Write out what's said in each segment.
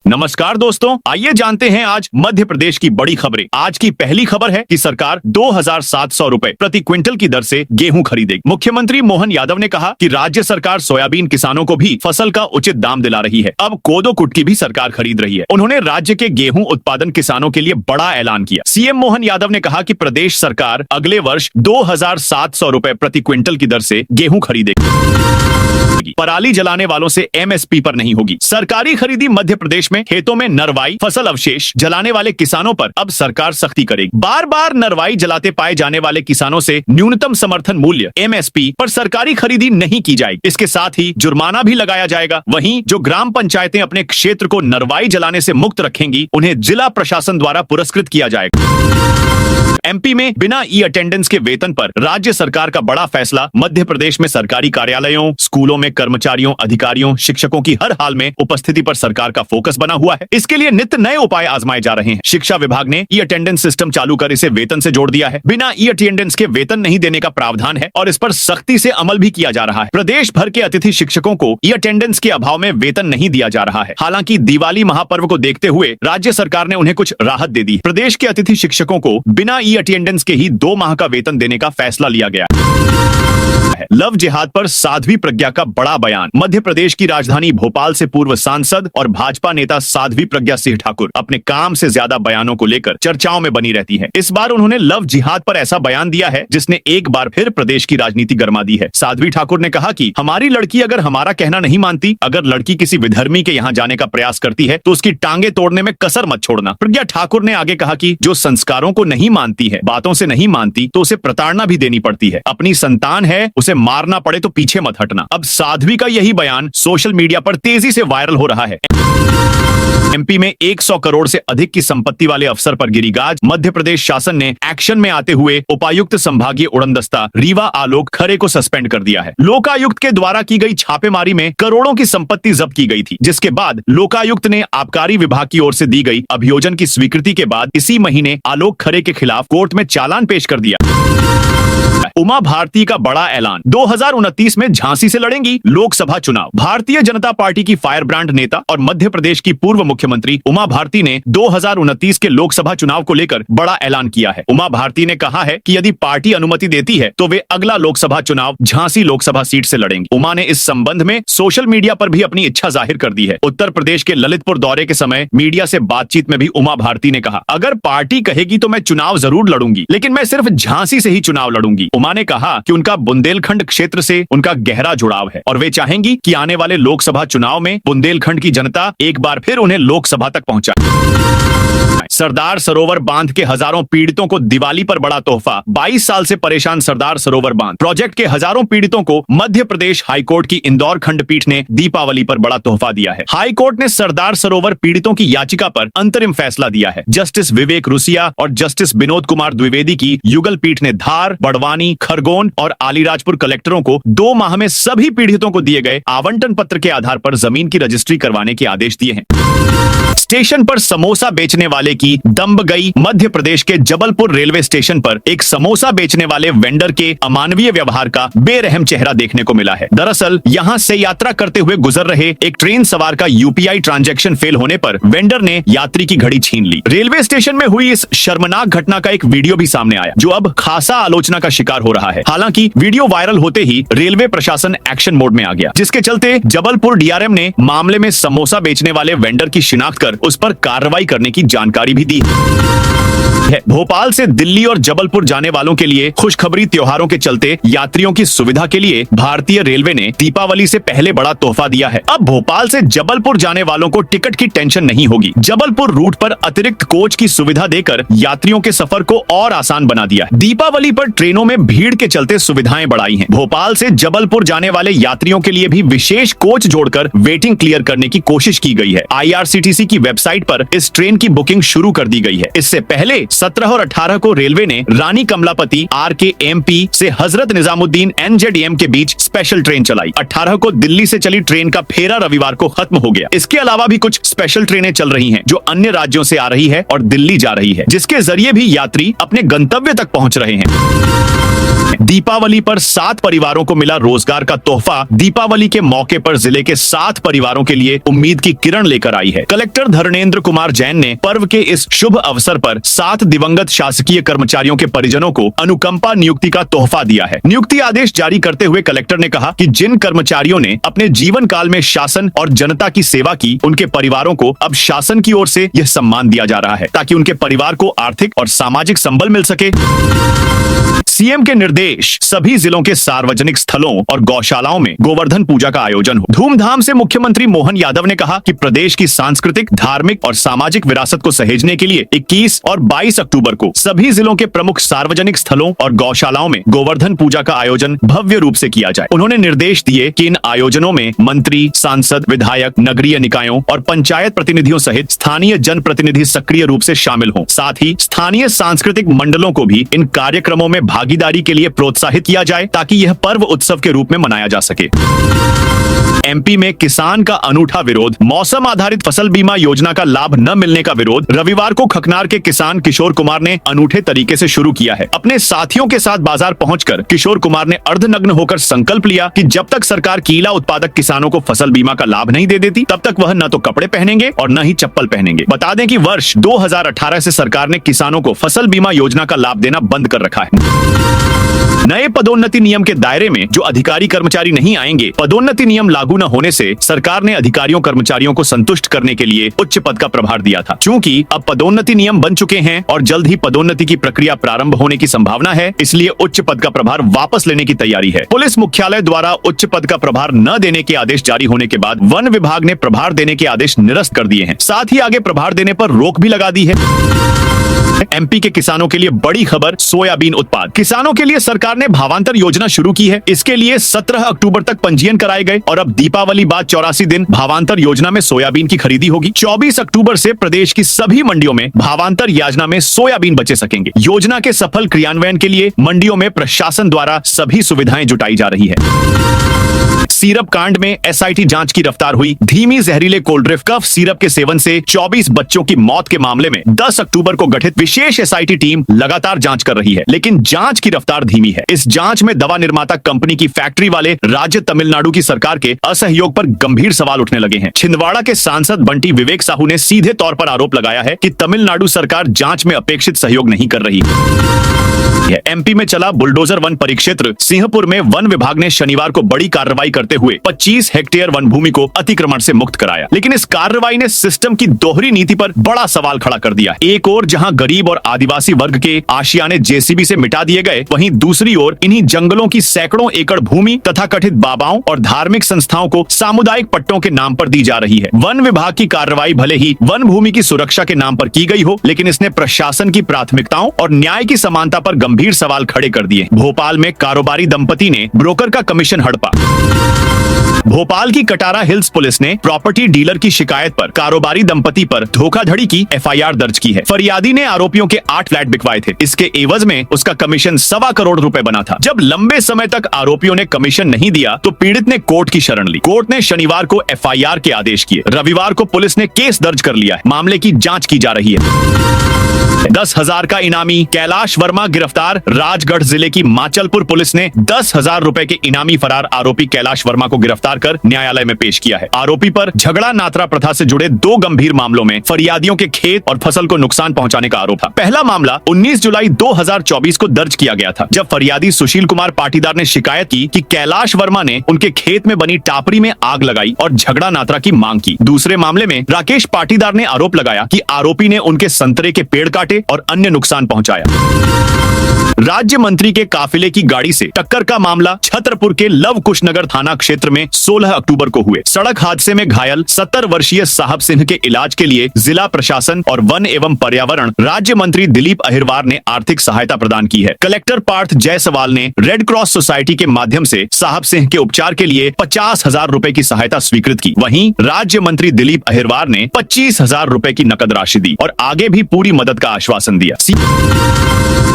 नमस्कार दोस्तों, आइए जानते हैं आज मध्य प्रदेश की बड़ी खबरें। आज की पहली खबर है कि सरकार 2,700 रुपए प्रति क्विंटल की दर से गेहूं खरीदेगी। मुख्यमंत्री मोहन यादव ने कहा कि राज्य सरकार सोयाबीन किसानों को भी फसल का उचित दाम दिला रही है। अब कोदो कुटकी भी सरकार खरीद रही है। उन्होंने राज्य के गेहूं उत्पादन किसानों के लिए बड़ा ऐलान किया। सीएम मोहन यादव ने कहा कि प्रदेश सरकार अगले वर्ष 2,700 रुपए प्रति क्विंटल की दर से गेहूं खरीदेगी। पराली जलाने वालों से एमएसपी पर नहीं होगी सरकारी खरीदी। मध्य प्रदेश में खेतों में नरवाई फसल अवशेष जलाने वाले किसानों पर अब सरकार सख्ती करेगी। बार बार नरवाई जलाते पाए जाने वाले किसानों से न्यूनतम समर्थन मूल्य एमएसपी पर सरकारी खरीदी नहीं की जाएगी। इसके साथ ही जुर्माना भी लगाया जाएगा। वहीं जो ग्राम पंचायतें अपने क्षेत्र को नरवाई जलाने से मुक्त रखेंगी, उन्हें जिला प्रशासन द्वारा पुरस्कृत किया जाएगा। एमपी में बिना ई अटेंडेंस के वेतन पर राज्य सरकार का बड़ा फैसला। मध्य प्रदेश में सरकारी कार्यालयों, स्कूलों में कर्मचारियों, अधिकारियों, शिक्षकों की हर हाल में उपस्थिति पर सरकार का फोकस बना हुआ है। इसके लिए नित्य नए उपाय आजमाए जा रहे हैं। शिक्षा विभाग ने ई अटेंडेंस सिस्टम चालू कर इसे वेतन से जोड़ दिया है। बिना ई अटेंडेंस के वेतन नहीं देने का प्रावधान है और इस पर सख्ती से अमल भी किया जा रहा है। प्रदेश भर के अतिथि शिक्षकों को ई अटेंडेंस के अभाव में वेतन नहीं दिया जा रहा है। हालांकि दिवाली महापर्व को देखते हुए राज्य सरकार ने उन्हें कुछ राहत दे दी। प्रदेश के अतिथि शिक्षकों को बिना ई अटेंडेंस के ही 2 माह का वेतन देने का फैसला लिया गया है। लव जिहाद पर साध्वी प्रज्ञा का बड़ा बयान। मध्य प्रदेश की राजधानी भोपाल से पूर्व सांसद और भाजपा नेता साध्वी प्रज्ञा सिंह ठाकुर अपने काम से ज्यादा बयानों को लेकर चर्चाओं में बनी रहती हैं। इस बार उन्होंने लव जिहाद पर ऐसा बयान दिया है जिसने एक बार फिर प्रदेश की राजनीति गरमा दी है। साध्वी ठाकुर ने कहा कि हमारी लड़की अगर हमारा कहना नहीं मानती, अगर लड़की किसी विधर्मी के यहाँ जाने का प्रयास करती है तो उसकी टांगे तोड़ने में कसर मत छोड़ना। प्रज्ञा ठाकुर ने आगे कहा कि जो संस्कारों को नहीं मानती है, बातों से नहीं मानती, तो उसे प्रताड़ना भी देनी पड़ती है। अपनी संतान है, उसे मारना पड़े तो पीछे मत हटना। अब साध्वी का यही बयान सोशल मीडिया पर तेजी से वायरल हो रहा है। एमपी में 100 करोड़ से अधिक की संपत्ति वाले अफसर पर गिरी गाज। मध्य प्रदेश शासन ने एक्शन में आते हुए उपायुक्त संभागीय उड़नदस्ता रीवा आलोक खरे को सस्पेंड कर दिया है। लोकायुक्त के द्वारा की गई छापेमारी में करोड़ों की संपत्ति जब्त की गई थी, जिसके बाद लोकायुक्त ने आबकारी विभाग की ओर से दी गई अभियोजन की स्वीकृति के बाद इसी महीने आलोक खरे के खिलाफ कोर्ट में चालान पेश कर दिया। उमा भारती का बड़ा ऐलान। 2029 में झांसी से लड़ेंगी लोकसभा चुनाव। भारतीय जनता पार्टी की फायर ब्रांड नेता और मध्य प्रदेश की पूर्व मुख्यमंत्री उमा भारती ने 2029 के लोकसभा चुनाव को लेकर बड़ा ऐलान किया है। उमा भारती ने कहा है कि यदि पार्टी अनुमति देती है तो वे अगला लोकसभा चुनाव झांसी लोकसभा सीट से लड़ेंगी। उमा ने इस संबंध में सोशल मीडिया पर भी अपनी इच्छा जाहिर कर दी है। उत्तर प्रदेश के ललितपुर दौरे के समय मीडिया से बातचीत में भी उमा भारती ने कहा, अगर पार्टी कहेगी तो मैं चुनाव जरूर लड़ूंगी, लेकिन मैं सिर्फ झांसी से ही चुनाव लड़ूंगी। उमा ने कहा कि उनका बुंदेलखंड क्षेत्र से उनका गहरा जुड़ाव है और वे चाहेंगी कि आने वाले लोकसभा चुनाव में बुंदेलखंड की जनता एक बार फिर उन्हें लोकसभा तक पहुंचाए। सरदार सरोवर बांध के हजारों पीड़ितों को दिवाली पर बड़ा तोहफा। 22 साल से परेशान सरदार सरोवर बांध प्रोजेक्ट के हजारों पीड़ितों को मध्य प्रदेश हाईकोर्ट की इंदौर खंडपीठ ने दीपावली पर बड़ा तोहफा दिया है। हाईकोर्ट ने सरदार सरोवर पीड़ितों की याचिका पर अंतरिम फैसला दिया है। जस्टिस विवेक रुसिया और जस्टिस विनोद कुमार द्विवेदी की युगल पीठ ने धार, बड़वानी, खरगोन और अलीराजपुर कलेक्टरों को 2 माह में सभी पीड़ितों को दिए गए आवंटन पत्र के आधार पर जमीन की रजिस्ट्री करवाने के आदेश दिए हैं। स्टेशन पर समोसा बेचने वाले की दम्ब गई। मध्य प्रदेश के जबलपुर रेलवे स्टेशन पर एक समोसा बेचने वाले वेंडर के अमानवीय व्यवहार का बेरहम चेहरा देखने को मिला है। दरअसल यहां से यात्रा करते हुए गुजर रहे एक ट्रेन सवार का यूपीआई ट्रांजैक्शन फेल होने पर वेंडर ने यात्री की घड़ी छीन ली। रेलवे स्टेशन में हुई इस शर्मनाक घटना का एक वीडियो भी सामने आया, जो अब खासा आलोचना का शिकार हो रहा है। हालांकि वीडियो वायरल होते ही रेलवे प्रशासन एक्शन मोड में आ गया, जिसके चलते जबलपुर डीआरएम ने मामले में समोसा बेचने वाले वेंडर की शिनाख्त कर उस पर कार्रवाई करने की जानकारी भी दी है। भोपाल से दिल्ली और जबलपुर जाने वालों के लिए खुशखबरी। त्योहारों के चलते यात्रियों की सुविधा के लिए भारतीय रेलवे ने दीपावली से पहले बड़ा तोहफा दिया है। अब भोपाल से जबलपुर जाने वालों को टिकट की टेंशन नहीं होगी। जबलपुर रूट पर अतिरिक्त कोच की सुविधा देकर यात्रियों के सफर को और आसान बना दिया है। दीपावली पर ट्रेनों में भीड़ के चलते सुविधाएं बढ़ाई हैं। भोपाल से जबलपुर जाने वाले यात्रियों के लिए भी विशेष कोच जोड़कर वेटिंग क्लियर करने की कोशिश की गई है। IRCTC की वेबसाइट पर इस ट्रेन की बुकिंग शुरू कर दी गई है। इससे पहले 17 और 18 को रेलवे ने रानी कमलापति RKMP से हजरत निजामुद्दीन NZM के बीच स्पेशल ट्रेन चलाई। 18 को दिल्ली से चली ट्रेन का फेरा रविवार को खत्म हो गया। इसके अलावा भी कुछ स्पेशल ट्रेनें चल रही हैं, जो अन्य राज्यों से आ रही है और दिल्ली जा रही है, जिसके जरिए भी यात्री अपने गंतव्य तक पहुंच रहे हैं। दीपावली पर 7 परिवारों को मिला रोजगार का तोहफा। दीपावली के मौके पर जिले के 7 परिवारों के लिए उम्मीद की किरण लेकर आई है। कलेक्टर धर्मेंद्र कुमार जैन ने पर्व के इस शुभ अवसर पर 7 दिवंगत शासकीय कर्मचारियों के परिजनों को अनुकंपा नियुक्ति का तोहफा दिया है। नियुक्ति आदेश जारी करते हुए कलेक्टर ने कहा कि जिन कर्मचारियों ने अपने जीवन काल में शासन और जनता की सेवा की, उनके परिवारों को अब शासन की ओर से यह सम्मान दिया जा रहा है ताकि उनके परिवार को आर्थिक और सामाजिक संबल मिल सके। सीएम के निर्देश, सभी जिलों के सार्वजनिक स्थलों और गौशालाओं में गोवर्धन पूजा का आयोजन हो। धूमधाम से मुख्यमंत्री मोहन यादव ने कहा कि प्रदेश की सांस्कृतिक, धार्मिक और सामाजिक विरासत को सहेजने के लिए 21 और 22 अक्टूबर को सभी जिलों के प्रमुख सार्वजनिक स्थलों और गौशालाओं में गोवर्धन पूजा का आयोजन भव्य रूप से किया जाए। उन्होंने निर्देश दिए कि इन आयोजनों में मंत्री, सांसद, विधायक, नगरीय निकायों और पंचायत प्रतिनिधियों सहित स्थानीय जनप्रतिनिधि सक्रिय रूप से शामिल हों। साथ ही स्थानीय सांस्कृतिक मंडलों को भी इन कार्यक्रमों में भागीदारी के लिए प्रोत्साहित किया जाए ताकि यह पर्व उत्सव के रूप में मनाया जा सके। एमपी में किसान का अनूठा विरोध, मौसम आधारित फसल बीमा योजना का लाभ न मिलने का विरोध रविवार को खकनार के किसान किशोर कुमार ने अनूठे तरीके से शुरू किया है। अपने साथियों के साथ बाजार पहुंचकर किशोर कुमार ने अर्धनग्न होकर संकल्प लिया कि जब तक सरकार कीला उत्पादक किसानों को फसल बीमा का लाभ नहीं दे देती, तब तक वह न तो कपड़े पहनेंगे और न ही चप्पल पहनेंगे। बता दें कि वर्ष 2018 से सरकार ने किसानों को फसल बीमा योजना का लाभ देना बंद कर रखा है। नए पदोन्नति नियम के दायरे में जो अधिकारी कर्मचारी नहीं आएंगे, पदोन्नति नियम लागू न होने से सरकार ने अधिकारियों कर्मचारियों को संतुष्ट करने के लिए उच्च पद का प्रभार दिया था। चूंकि अब पदोन्नति नियम बन चुके हैं और जल्द ही पदोन्नति की प्रक्रिया प्रारंभ होने की संभावना है, इसलिए उच्च पद का प्रभार वापस लेने की तैयारी है। पुलिस मुख्यालय द्वारा उच्च पद का प्रभार न देने के आदेश जारी होने के बाद वन विभाग ने प्रभार देने के आदेश निरस्त कर दिए हैं। साथ ही आगे प्रभार देने पर रोक भी लगा दी है। एमपी के किसानों के लिए बड़ी खबर, सोयाबीन उत्पाद। किसानों के लिए सरकार ने भावांतर योजना शुरू की है। इसके लिए 17 अक्टूबर तक पंजीयन कराए गए और अब दीपावली बाद 84 दिन भावांतर योजना में सोयाबीन की खरीदी होगी। 24 अक्टूबर से प्रदेश की सभी मंडियों में भावांतर योजना में सोयाबीन बचे सकेंगे। योजना के सफल क्रियान्वयन के लिए मंडियों में प्रशासन द्वारा सभी सुविधाएं जुटाई जा रही है। सिरप कांड में एसआईटी जांच की रफ्तार हुई। धीमी जहरीले कोल्ड ड्रिफ्ट कफ सिरप के सेवन से 24 बच्चों की मौत के मामले में 10 अक्टूबर को गठित विशेष एसआईटी टीम लगातार जांच कर रही है, लेकिन जांच की रफ्तार धीमी है। इस जांच में दवा निर्माता कंपनी की फैक्ट्री वाले राज्य तमिलनाडु की सरकार के असहयोग पर गंभीर सवाल उठने लगे हैं। छिंदवाड़ा के सांसद बंटी विवेक साहू ने सीधे तौर पर आरोप लगाया है कि तमिलनाडु सरकार जांच में अपेक्षित सहयोग नहीं कर रही है। एमपी में चला बुलडोजर वन परिक्षेत्र सिंहपुर में वन विभाग ने शनिवार को बड़ी कार्रवाई करते हुए 25 हेक्टेयर वन भूमि को अतिक्रमण से मुक्त कराया, लेकिन इस कार्रवाई ने सिस्टम की दोहरी नीति पर बड़ा सवाल खड़ा कर दिया। एक ओर जहां गरीब और आदिवासी वर्ग के आशियाने जेसीबी से मिटा दिए गए, वहीं दूसरी ओर इन्हीं जंगलों की सैकड़ों एकड़ भूमि तथा कथित बाबाओं और धार्मिक संस्थाओं को सामुदायिक पट्टों के नाम पर दी जा रही है। वन विभाग की कार्रवाई भले ही वन भूमि की सुरक्षा के नाम पर की गई हो, लेकिन इसने प्रशासन की प्राथमिकताओं और न्याय की समानता पर गंभीर सवाल खड़े कर दिए। भोपाल में कारोबारी दंपति ने ब्रोकर का कमीशन हड़पा। भोपाल की कटारा हिल्स पुलिस ने प्रॉपर्टी डीलर की शिकायत पर कारोबारी दंपति पर धोखाधड़ी की एफआईआर दर्ज की है। फरियादी ने आरोपियों के 8 फ्लैट बिकवाए थे। इसके एवज में उसका कमीशन 1.25 करोड़ रुपए बना था। जब लंबे समय तक आरोपियों ने कमीशन नहीं दिया तो पीड़ित ने कोर्ट की शरण ली। कोर्ट ने शनिवार को एफआईआर के आदेश किए। रविवार को पुलिस ने केस दर्ज कर लिया है। मामले की जांच की जा रही है। 10,000 का इनामी कैलाश वर्मा गिरफ्तार। राजगढ़ जिले की माचलपुर पुलिस ने 10,000 रुपए के इनामी फरार आरोपी कैलाश वर्मा को गिरफ्तार कर न्यायालय में पेश किया है। आरोपी पर झगड़ा नात्रा प्रथा से जुड़े 2 गंभीर मामलों में फरियादियों के खेत और फसल को नुकसान पहुंचाने का आरोप था। पहला मामला 19 जुलाई 2024 को दर्ज किया गया था, जब फरियादी सुशील कुमार पाटीदार ने शिकायत की कि कैलाश वर्मा ने उनके खेत में बनी टापरी में आग लगाई और झगड़ा नात्रा की मांग की। दूसरे मामले में राकेश पाटीदार ने आरोप लगाया कि आरोपी ने उनके संतरे के पेड़ काटे और अन्य नुकसान पहुंचाया। राज्य मंत्री के काफिले की गाड़ी से टक्कर का मामला छतरपुर के लव कुशनगर थाना क्षेत्र में 16 अक्टूबर को हुए। सड़क हादसे में घायल 70 वर्षीय साहब सिंह के इलाज के लिए जिला प्रशासन और वन एवं पर्यावरण राज्य मंत्री दिलीप अहिरवार ने आर्थिक सहायता प्रदान की है। कलेक्टर पार्थ जायसवाल ने रेड क्रॉस सोसाइटी के माध्यम से साहब सिंह के उपचार के लिए 50,000 रुपए की सहायता स्वीकृत की। वहीं राज्य मंत्री दिलीप अहिरवार ने 25,000 रुपए की नकद राशि दी और आगे भी पूरी मदद का आश्वासन दिया।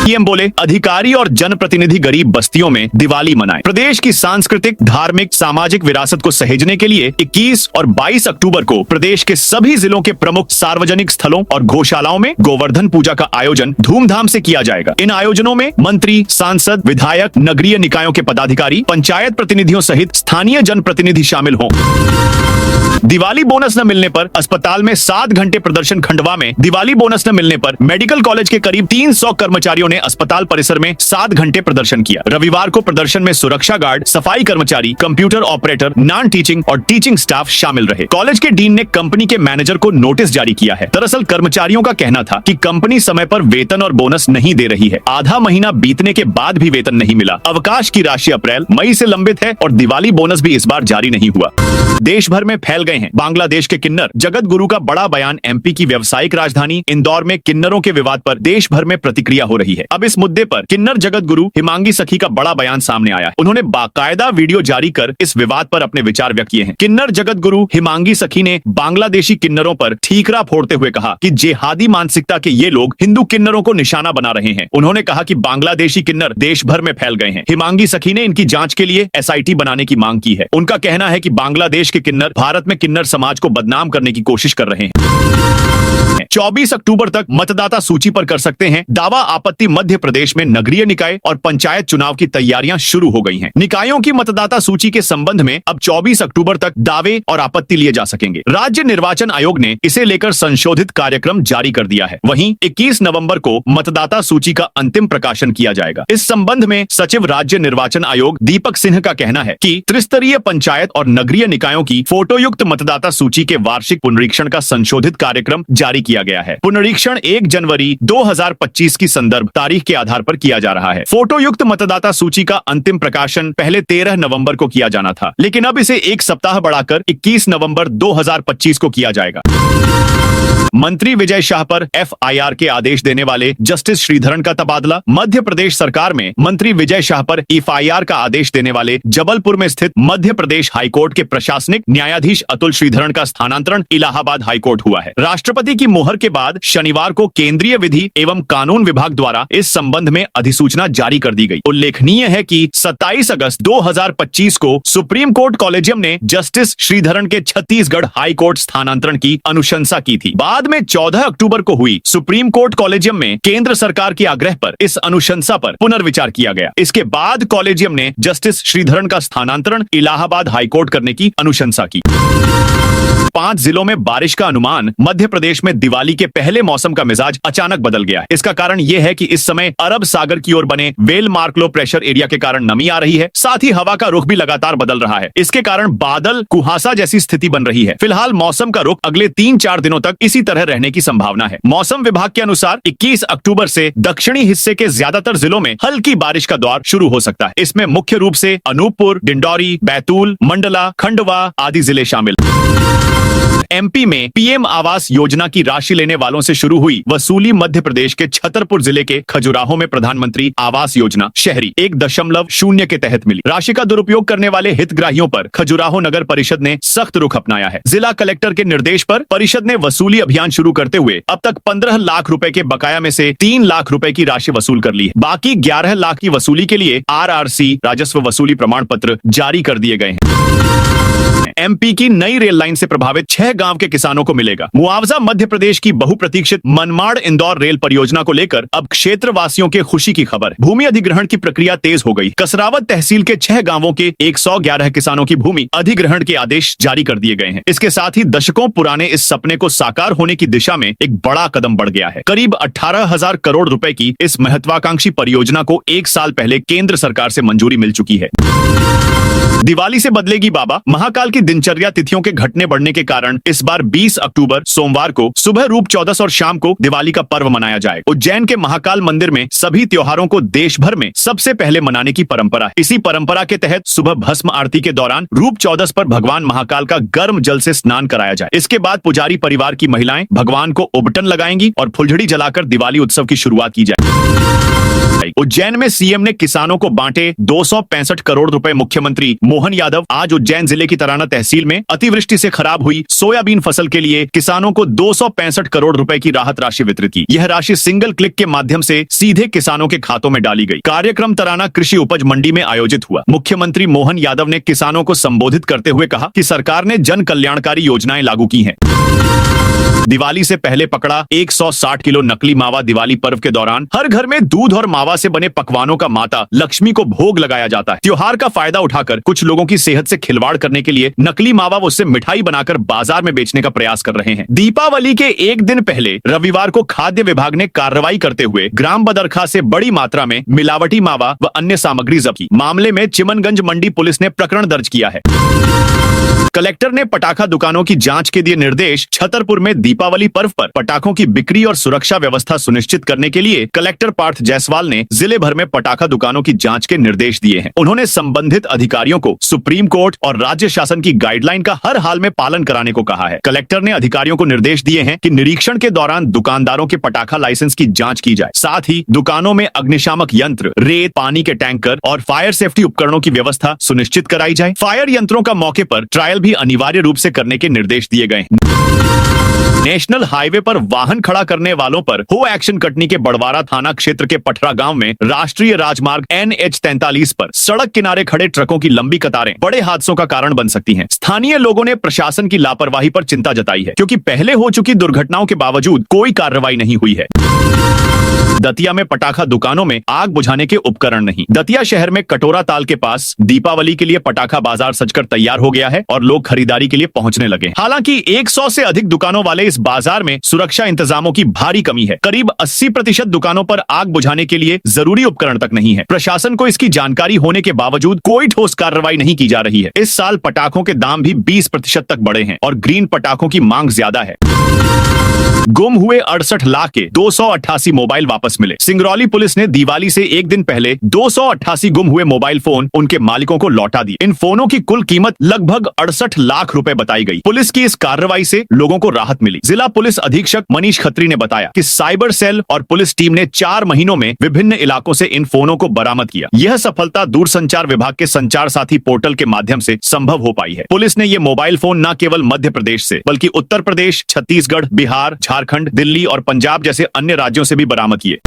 पीएम बोले, अधिकारी और जनप्रतिनिधि गरीब बस्तियों में दिवाली मनाएं। प्रदेश की सांस्कृतिक, धार्मिक, सामाजिक विरासत को सहेजने के लिए 21 और 22 अक्टूबर को प्रदेश के सभी जिलों के प्रमुख सार्वजनिक स्थलों और गौशालाओं में गोवर्धन पूजा का आयोजन धूमधाम से किया जाएगा। इन आयोजनों में मंत्री, सांसद, विधायक, नगरीय निकायों के पदाधिकारी, पंचायत प्रतिनिधियों सहित स्थानीय जनप्रतिनिधि शामिल हों। दिवाली बोनस न मिलने पर अस्पताल में 7 घंटे प्रदर्शन। खंडवा में दिवाली बोनस न मिलने पर मेडिकल कॉलेज के करीब 300 कर्मचारियों ने अस्पताल परिसर में 7 घंटे प्रदर्शन किया। रविवार को प्रदर्शन में सुरक्षा गार्ड, सफाई कर्मचारी, कंप्यूटर ऑपरेटर, नॉन टीचिंग और टीचिंग स्टाफ शामिल रहे। कॉलेज के डीन ने कंपनी के मैनेजर को नोटिस जारी किया है। दरअसल कर्मचारियों का कहना था कि कंपनी समय पर वेतन और बोनस नहीं दे रही है। आधा महीना बीतने के बाद भी वेतन नहीं मिला। अवकाश की राशि अप्रैल, मई से लंबित है और दिवाली बोनस भी इस बार जारी नहीं हुआ। देश भर में फैल गए हैं बांग्लादेश के किन्नर। जगत गुरु का बड़ा बयान। एमपी की व्यावसायिक राजधानी इंदौर में किन्नरों के विवाद पर देश भर में प्रतिक्रिया हो रही है। अब इस मुद्दे पर किन्नर जगत गुरु हिमांगी सखी का बड़ा बयान सामने आया है। उन्होंने बाकायदा वीडियो जारी कर इस विवाद पर अपने विचार व्यक्त किए हैं। किन्नर जगत गुरु हिमांगी सखी ने बांग्लादेशी किन्नरों पर ठीकरा फोड़ते हुए कहा कि जिहादी मानसिकता के ये लोग हिंदू किन्नरों को निशाना बना रहे हैं। उन्होंने कहा कि बांग्लादेशी किन्नर देश भर में फैल गए हैं। हिमांगी सखी ने इनकी जांच के लिए एसआईटी बनाने की मांग की है। उनका कहना है कि बांग्लादेश के किन्नर भारत में किन्नर समाज को बदनाम करने की कोशिश कर रहे हैं। 24 अक्टूबर तक मतदाता सूची पर कर सकते हैं दावा आपत्ति। मध्य प्रदेश में नगरीय निकाय और पंचायत चुनाव की तैयारियां शुरू हो गई हैं। निकायों की मतदाता सूची के संबंध में अब 24 अक्टूबर तक दावे और आपत्ति लिए जा सकेंगे। राज्य निर्वाचन आयोग ने इसे लेकर संशोधित कार्यक्रम जारी कर दिया है। वहीं 21 नवंबर को मतदाता सूची का अंतिम प्रकाशन किया जाएगा। इस संबंध में सचिव राज्य निर्वाचन आयोग दीपक सिंह का कहना है कि त्रिस्तरीय पंचायत और नगरीय निकायों की फोटोयुक्त मतदाता सूची के वार्षिक पुनरीक्षण का संशोधित कार्यक्रम जारी किया गया है। पुनरीक्षण 1 जनवरी 2025 की संदर्भ तारीख के आधार पर किया जा रहा है। फोटोयुक्त मतदाता सूची का अंतिम प्रकाशन पहले 13 नवंबर को किया जाना था, लेकिन अब इसे 1 सप्ताह बढ़ाकर 21 नवंबर 2025 को किया जाएगा। मंत्री विजय शाह पर एफआईआर के आदेश देने वाले जस्टिस श्रीधरन का तबादला। मध्य प्रदेश सरकार में मंत्री विजय शाह पर एफआईआर का आदेश देने वाले जबलपुर में स्थित मध्य प्रदेश हाईकोर्ट के प्रशासनिक न्यायाधीश अतुल श्रीधरन का स्थानांतरण इलाहाबाद हाईकोर्ट हुआ है। राष्ट्रपति की मुहर के बाद शनिवार को केंद्रीय विधि एवं कानून विभाग द्वारा इस संबंध में अधिसूचना जारी कर दी गई। उल्लेखनीय है कि 27 अगस्त 2025 को सुप्रीम कोर्ट कॉलेजियम ने जस्टिस श्रीधरन के छत्तीसगढ़ हाई कोर्ट स्थानांतरण की अनुशंसा की थी। बाद में 14 अक्टूबर को हुई सुप्रीम कोर्ट कॉलेजियम में केंद्र सरकार के आग्रह पर इस अनुशंसा पर पुनर्विचार किया गया। इसके बाद कॉलेजियम ने जस्टिस श्रीधरन का स्थानांतरण इलाहाबाद हाईकोर्ट करने की अनुशंसा की। 5 जिलों में बारिश का अनुमान। मध्य प्रदेश में दिवाली के पहले मौसम का मिजाज अचानक बदल गया है। इसका कारण यह है कि इस समय अरब सागर की ओर बने well mark low pressure area के कारण नमी आ रही है। साथ ही हवा का रुख भी लगातार बदल रहा है। इसके कारण बादल, कुहासा जैसी स्थिति बन रही है। फिलहाल मौसम का रुख अगले 3-4 दिनों तक इसी तरह रहने की संभावना है। मौसम विभाग के अनुसार 21 अक्टूबर से दक्षिणी हिस्से के ज्यादातर जिलों में हल्की बारिश का दौर शुरू हो सकता है। इसमें मुख्य रूप से अनूपपुर, डिंडौरी, बैतूल, मंडला, खंडवा आदि जिले शामिल। एमपी में पीएम आवास योजना की राशि लेने वालों से शुरू हुई वसूली। मध्य प्रदेश के छतरपुर जिले के खजुराहो में प्रधानमंत्री आवास योजना शहरी 1.0 के तहत मिली राशि का दुरुपयोग करने वाले हितग्राहियों पर खजुराहो नगर परिषद ने सख्त रुख अपनाया है। जिला कलेक्टर के निर्देश पर परिषद ने वसूली अभियान शुरू करते हुए अब तक 15 लाख रुपए के बकाया में से 3 लाख रुपए की राशि वसूल कर ली है। बाकी 11 लाख की वसूली के लिए आरआरसी राजस्व वसूली प्रमाण पत्र जारी कर दिए गए हैं। एमपी की नई रेल लाइन से प्रभावित 6 गांव के किसानों को मिलेगा मुआवजा। मध्य प्रदेश की बहुप्रतीक्षित मनमाड़ इंदौर रेल परियोजना को लेकर अब क्षेत्रवासियों के खुशी की खबर। भूमि अधिग्रहण की प्रक्रिया तेज हो गई। कसरावत तहसील के 6 गांवों के 111 किसानों की भूमि अधिग्रहण के आदेश जारी कर दिए गए हैं। इसके साथ ही दशकों पुराने इस सपने को साकार होने की दिशा में एक बड़ा कदम बढ़ गया है। करीब 18,000 करोड़ रुपए की इस महत्वाकांक्षी परियोजना को 1 साल पहले केंद्र सरकार से मंजूरी मिल चुकी है। दिवाली से बदलेगी बाबा। महाकाल की दिनचर्या तिथियों के घटने बढ़ने के कारण इस बार 20 अक्टूबर सोमवार को सुबह रूप चौदस और शाम को दिवाली का पर्व मनाया जाए। उज्जैन के महाकाल मंदिर में सभी त्योहारों को देश भर में सबसे पहले मनाने की परंपरा है। इसी परंपरा के तहत सुबह भस्म आरती के दौरान रूप चौदस पर भगवान महाकाल का गर्म जल से स्नान कराया जाए। इसके बाद पुजारी परिवार की महिलाएं भगवान को उबटन लगाएंगी और फुलझड़ी जलाकर दिवाली उत्सव की शुरुआत की जाए। उज्जैन में सीएम ने किसानों को बांटे 265 करोड़ रुपए। मुख्यमंत्री मोहन यादव आज उज्जैन जिले की तराना तहसील में अतिवृष्टि से खराब हुई सोयाबीन फसल के लिए किसानों को 265 करोड़ रुपए की राहत राशि वितरित की। यह राशि सिंगल क्लिक के माध्यम से सीधे किसानों के खातों में डाली गई। कार्यक्रम तराना कृषि उपज मंडी में आयोजित हुआ। मुख्यमंत्री मोहन यादव ने किसानों को संबोधित करते हुए कहा कि सरकार ने जन कल्याणकारी योजनाएं लागू की हैं। दिवाली से पहले पकड़ा 160 किलो नकली मावा। दिवाली पर्व के दौरान हर घर में दूध और मावा से बने पकवानों का माता लक्ष्मी को भोग लगाया जाता है। त्योहार का फायदा उठाकर कुछ लोगों की सेहत से खिलवाड़ करने के लिए नकली मावा उससे मिठाई बनाकर बाजार में बेचने का प्रयास कर रहे हैं। दीपावली के एक दिन पहले रविवार को खाद्य विभाग ने कार्रवाई करते हुए ग्राम बदरखा से बड़ी मात्रा में मिलावटी मावा व अन्य सामग्री जब्त की। मामले में चिमनगंज मंडी पुलिस ने प्रकरण दर्ज किया है। कलेक्टर ने पटाखा दुकानों की जांच के दिए निर्देश। छतरपुर में दीपावली पर्व पर पटाखों की बिक्री और सुरक्षा व्यवस्था सुनिश्चित करने के लिए कलेक्टर पार्थ जायसवाल ने जिले भर में पटाखा दुकानों की जांच के निर्देश दिए हैं। उन्होंने संबंधित अधिकारियों को सुप्रीम कोर्ट और राज्य शासन की गाइडलाइन का हर हाल में पालन कराने को कहा है। कलेक्टर ने अधिकारियों को निर्देश दिए हैं कि निरीक्षण के दौरान दुकानदारों के पटाखा लाइसेंस की जाँच की जाए। साथ ही दुकानों में अग्निशामक यंत्र, रेत, पानी के टैंकर और फायर सेफ्टी उपकरणों की व्यवस्था सुनिश्चित कराई जाए। फायर यंत्रों का मौके पर ट्रायल भी अनिवार्य रूप से करने के निर्देश दिए गए हैं। नेशनल हाईवे पर वाहन खड़ा करने वालों पर हो एक्शन। कटनी के बड़वारा थाना क्षेत्र के पठरा गांव में राष्ट्रीय राजमार्ग NH 43 पर सड़क किनारे खड़े ट्रकों की लंबी कतारें बड़े हादसों का कारण बन सकती हैं। स्थानीय लोगों ने प्रशासन की लापरवाही पर चिंता जताई है, क्योंकि पहले हो चुकी दुर्घटनाओं के बावजूद कोई कार्रवाई नहीं हुई है। दतिया में पटाखा दुकानों में आग बुझाने के उपकरण नहीं। दतिया शहर में कटोरा ताल के पास दीपावली के लिए पटाखा बाजार सजकर तैयार हो गया है और लोग खरीदारी के लिए पहुंचने लगे। हालांकि 100 से अधिक दुकानों वाले इस बाजार में सुरक्षा इंतजामों की भारी कमी है। करीब 80% दुकानों पर आग बुझाने के लिए जरूरी उपकरण तक नहीं है। प्रशासन को इसकी जानकारी होने के बावजूद कोई ठोस कार्रवाई नहीं की जा रही है। इस साल पटाखों के दाम भी 20% तक बढ़े हैं और ग्रीन पटाखों की मांग ज्यादा है। गुम हुए 68 लाख के 288 मोबाइल वापस मिले। सिंगरौली पुलिस ने दिवाली से एक दिन पहले 288 गुम हुए मोबाइल फोन उनके मालिकों को लौटा दिए। इन फोनों की कुल कीमत लगभग 68 लाख रुपए बताई गई। पुलिस की इस कार्रवाई से लोगों को राहत मिली। जिला पुलिस अधीक्षक मनीष खत्री ने बताया कि साइबर सेल और पुलिस टीम ने 4 महीनों में विभिन्न इलाकों से इन फोनों को बरामद किया। यह सफलता दूरसंचार विभाग के संचार साथी पोर्टल के माध्यम से संभव हो पाई है। पुलिस ने ये मोबाइल फोन न केवल मध्य प्रदेश से बल्कि उत्तर प्रदेश, छत्तीसगढ़, बिहार, झारखंड, दिल्ली और पंजाब जैसे अन्य राज्यों से भी बरामद किए।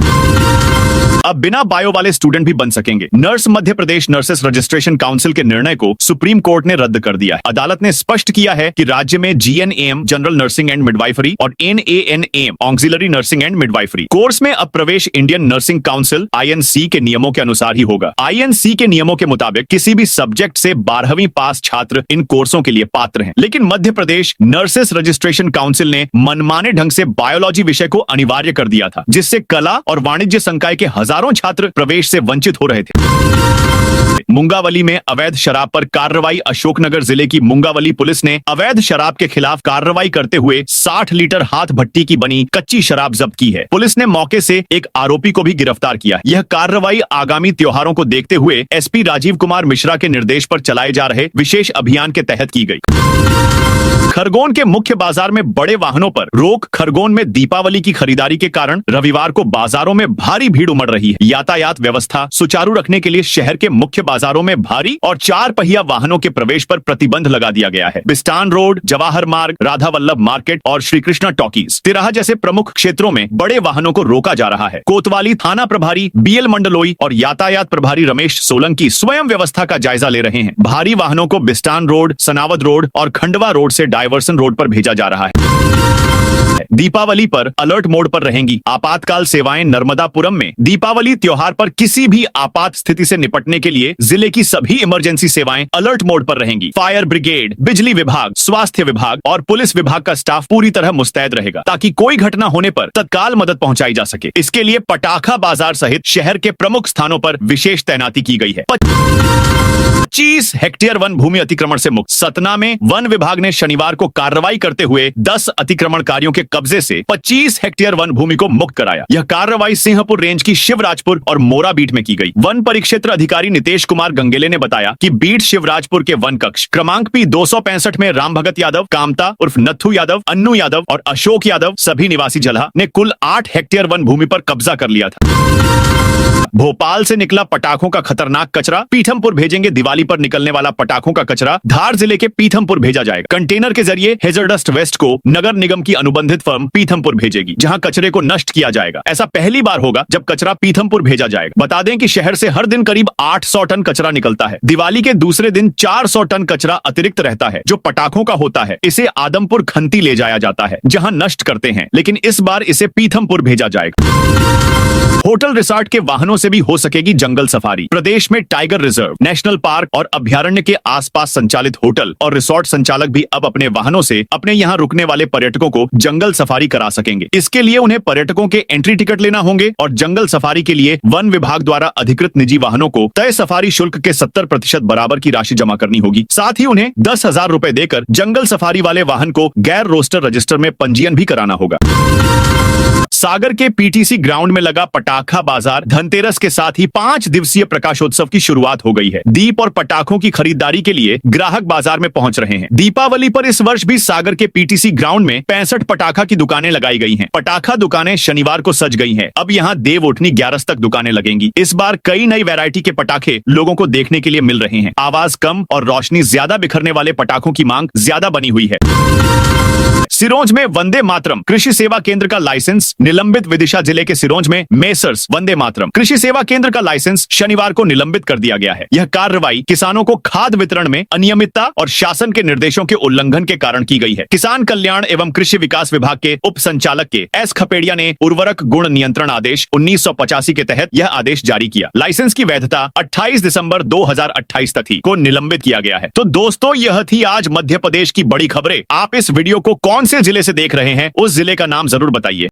अब बिना बायो वाले स्टूडेंट भी बन सकेंगे। Nurse Madhya Pradesh nurses registration council के निर्णय को सुप्रीम कोर्ट ने रद्द कर दिया है। अदालत ने स्पष्ट किया है कि राज्य में GNAM general nursing and midwifery और NANAM auxiliary nursing and midwifery course में अब प्रवेश इंडियन नर्सिंग काउंसिल INC के नियमों के अनुसार ही होगा। INC के नियमों के मुताबिक किसी भी सब्जेक्ट से 12वीं पास छात्र इन कोर्सों के लिए पात्र हैं। लेकिन Madhya Pradesh nurses registration council ने मनमाने ढंग से बायोलॉजी विषय को अनिवार्य कर दिया था, जिससे कला और वाणिज्य संकाय के हजारों छात्र प्रवेश से वंचित हो रहे थे। मुंगावली में अवैध शराब पर कार्रवाई। अशोकनगर जिले की मुंगावली पुलिस ने अवैध शराब के खिलाफ कार्रवाई करते हुए 60 लीटर हाथ भट्टी की बनी कच्ची शराब जब्त की है। पुलिस ने मौके से एक आरोपी को भी गिरफ्तार किया। यह कार्रवाई आगामी त्योहारों को देखते हुए SP राजीव कुमार मिश्रा के निर्देश पर चलाए जा रहे विशेष अभियान के तहत की गई। खरगोन के मुख्य बाजार में बड़े वाहनों पर रोक। खरगोन में दीपावली की खरीदारी के कारण रविवार को बाजारों में भारी भीड़ उमड़ रही है। यातायात व्यवस्था सुचारू रखने के लिए शहर के मुख्य बाजारों में भारी और 4 पहिया वाहनों के प्रवेश पर प्रतिबंध लगा दिया गया है। बिस्टान रोड, जवाहर मार्ग, राधा वल्लभ मार्केट और श्री कृष्णा टॉकीज, तिराहा जैसे प्रमुख क्षेत्रों में बड़े वाहनों को रोका जा रहा है। कोतवाली थाना प्रभारी BL मंडलोई और यातायात प्रभारी रमेश सोलंकी स्वयं व्यवस्था का जायजा ले रहे हैं। भारी वाहनों को बिस्टान रोड, सनावद रोड और खंडवा रोड से डायवर्सन रोड पर भेजा जा रहा है। दीपावली पर अलर्ट मोड पर रहेंगी आपातकाल सेवाएं। नर्मदापुरम में दीपावली त्योहार पर किसी भी आपात स्थिति से निपटने के लिए जिले की सभी इमरजेंसी सेवाएं अलर्ट मोड पर रहेंगी। फायर ब्रिगेड, बिजली विभाग, स्वास्थ्य विभाग और पुलिस विभाग का स्टाफ पूरी तरह मुस्तैद रहेगा, ताकि कोई घटना होने पर तत्काल मदद पहुंचाई जा सके। इसके लिए पटाखा बाजार सहित शहर के प्रमुख स्थानों पर विशेष तैनाती की गई है। 25 हेक्टेयर वन भूमि अतिक्रमण से मुक्त। सतना में वन विभाग ने शनिवार को कार्रवाई करते हुए 10 अतिक्रमणकारियों के कब्जे कब्जे से 25 हेक्टेयर वन भूमि को मुक्त कराया। यह कार्रवाई सिंहपुर रेंज की शिवराजपुर और मोरा बीट में की गई। वन परिक्षेत्र अधिकारी नितेश कुमार गंगेले ने बताया कि बीट शिवराजपुर के वन कक्ष क्रमांक P 265 में राम भगत यादव, कामता उर्फ नत्थू यादव, अन्नू यादव और अशोक यादव सभी निवासी जलहा ने कुल 8 हेक्टेयर वन भूमि पर कब्जा कर लिया था। भोपाल से निकला पटाखों का खतरनाक कचरा पीथमपुर भेजेंगे। दिवाली पर निकलने वाला पटाखों का कचरा धार जिले के पीथमपुर भेजा जाएगा। कंटेनर के जरिए हेजरडस्ट वेस्ट को नगर निगम की अनुबंधित फर्म पीथमपुर भेजेगी, जहां कचरे को नष्ट किया जाएगा। ऐसा पहली बार होगा जब कचरा पीथमपुर भेजा जाएगा। बता दें कि शहर से हर दिन करीब 800 टन कचरा निकलता है। दिवाली के दूसरे दिन 400 टन कचरा अतिरिक्त रहता है जो पटाखों का होता है। इसे आदमपुर खंती ले जाया जाता है, जहां नष्ट करते हैं, लेकिन इस बार इसे पीथमपुर भेजा जाएगा। होटल रिसॉर्ट के वाहनों से भी हो सकेगी जंगल सफारी। प्रदेश में टाइगर रिजर्व, नेशनल पार्क और अभ्यारण्य के आसपास संचालित होटल और रिसॉर्ट संचालक भी अब अपने वाहनों से अपने यहाँ रुकने वाले पर्यटकों को जंगल सफारी करा सकेंगे। इसके लिए उन्हें पर्यटकों के एंट्री टिकट लेना होंगे और जंगल सफारी के लिए वन विभाग द्वारा अधिकृत निजी वाहनों को तय सफारी शुल्क के 70% बराबर की राशि जमा करनी होगी। साथ ही उन्हें 10,000 रुपए देकर जंगल सफारी वाले वाहन को गैर रोस्टर रजिस्टर में पंजीयन भी कराना होगा। सागर के पीटीसी ग्राउंड में लगा पटाखा बाजार धनतेरस के साथ ही 5 दिवसीय प्रकाशोत्सव की शुरुआत हो गई है। दीप और पटाखों की खरीदारी के लिए ग्राहक बाजार में पहुंच रहे हैं। दीपावली पर इस वर्ष भी सागर के पीटीसी ग्राउंड में 65 पटाखा की दुकानें लगाई गई हैं। पटाखा दुकानें शनिवार को सज गई हैं। अब यहां देव उठनी 11 तक दुकानें लगेंगी। इस बार कई नई वैरायटी के पटाखे लोगों को देखने के लिए मिल रहे हैं। आवाज कम और रोशनी ज्यादा बिखरने वाले पटाखों की मांग ज्यादा बनी हुई है। सिरोंज में वंदे मातरम कृषि सेवा केंद्र का लाइसेंस निलंबित। विदिशा जिले के सिरोंज में मेसर्स वंदे मातरम कृषि सेवा केंद्र का लाइसेंस शनिवार को निलंबित कर दिया गया है। यह कार्रवाई किसानों को खाद वितरण में अनियमितता और शासन के निर्देशों के उल्लंघन के कारण की गई है। किसान कल्याण एवं कृषि विकास विभाग के उप संचालक के एस खपेड़िया ने उर्वरक गुण नियंत्रण आदेश 1985 के तहत यह आदेश जारी किया। लाइसेंस की वैधता 28 दिसंबर 2028 तक थी, को निलंबित किया गया है। तो दोस्तों, यह थी आज मध्य प्रदेश की बड़ी खबरें। आप इस वीडियो को कौन से जिले से देख रहे हैं, उस जिले का नाम जरूर बताइए।